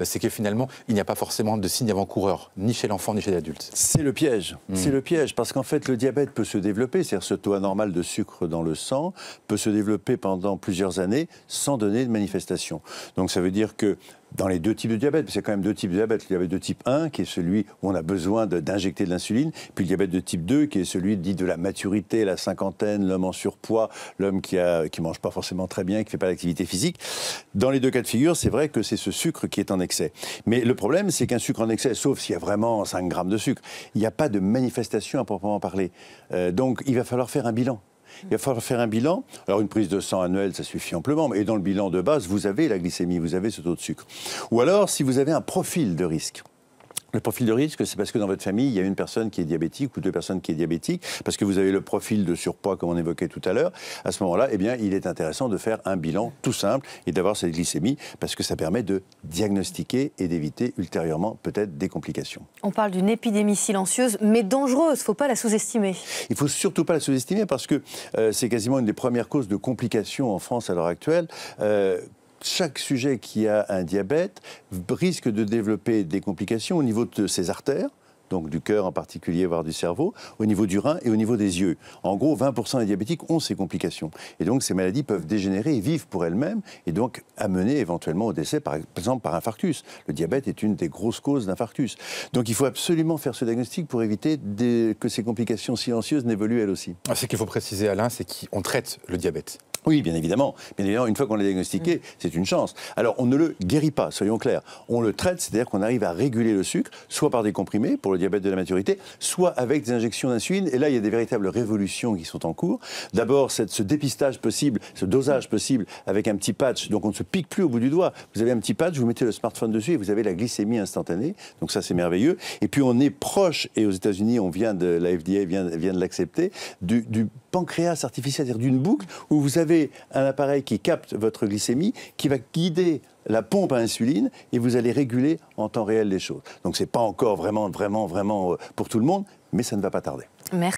C'est que finalement, il n'y a pas forcément de signes avant-coureurs, ni chez l'enfant, ni chez l'adulte. C'est le piège. C'est le piège, parce qu'en fait, le diabète peut se développer, c'est-à-dire ce taux anormal de sucre dans le sang peut se développer pendant plusieurs années sans donner de manifestation. Donc ça veut dire que dans les deux types de diabète, parce qu'il y a quand même deux types de diabète, le diabète de type 1, qui est celui où on a besoin d'injecter de l'insuline, puis le diabète de type 2, qui est celui dit de la maturité, la cinquantaine, l'homme en surpoids, l'homme qui mange pas forcément très bien, qui fait pas d'activité physique. Dans les deux cas de figure, c'est vrai que c'est ce sucre qui est en excès. Mais le problème, c'est qu'un sucre en excès, sauf s'il y a vraiment 5 grammes de sucre, il n'y a pas de manifestation à proprement parler. Donc il va falloir faire un bilan. Il va falloir faire un bilan. Alors une prise de sang annuelle, ça suffit amplement. Et dans le bilan de base, vous avez la glycémie, vous avez ce taux de sucre. Ou alors, si vous avez un profil de risque. Le profil de risque, c'est parce que dans votre famille, il y a une personne qui est diabétique ou deux personnes qui est diabétique, parce que vous avez le profil de surpoids, comme on évoquait tout à l'heure. À ce moment-là, eh bien, il est intéressant de faire un bilan tout simple et d'avoir cette glycémie, parce que ça permet de diagnostiquer et d'éviter ultérieurement peut-être des complications. On parle d'une épidémie silencieuse, mais dangereuse. Il ne faut pas la sous-estimer. Il ne faut surtout pas la sous-estimer, parce que c'est quasiment une des premières causes de complications en France à l'heure actuelle. Chaque sujet qui a un diabète risque de développer des complications au niveau de ses artères, donc du cœur en particulier, voire du cerveau, au niveau du rein et au niveau des yeux. En gros, 20% des diabétiques ont ces complications. Et donc, ces maladies peuvent dégénérer et vivent pour elles-mêmes, et donc amener éventuellement au décès, par exemple par infarctus. Le diabète est une des grosses causes d'infarctus. Donc, il faut absolument faire ce diagnostic pour éviter que ces complications silencieuses n'évoluent elles aussi. Ce qu'il faut préciser, Alain, c'est qu'on traite le diabète. Oui, bien évidemment. Bien évidemment, une fois qu'on l'a diagnostiqué, c'est une chance. Alors, on ne le guérit pas, soyons clairs. On le traite, c'est-à-dire qu'on arrive à réguler le sucre, soit par des comprimés pour le diabète de la maturité, soit avec des injections d'insuline. Et là, il y a des véritables révolutions qui sont en cours. D'abord, ce dépistage possible, ce dosage possible avec un petit patch. Donc, on ne se pique plus au bout du doigt. Vous avez un petit patch, vous mettez le smartphone dessus et vous avez la glycémie instantanée. Donc, ça, c'est merveilleux. Et puis, on est proche, et aux États-Unis, la FDA vient de l'accepter, du pancréas artificiel, c'est-à-dire d'une boucle où vous avez un appareil qui capte votre glycémie, qui va guider la pompe à insuline et vous allez réguler en temps réel les choses. Donc c'est pas encore vraiment pour tout le monde, mais ça ne va pas tarder. Merci.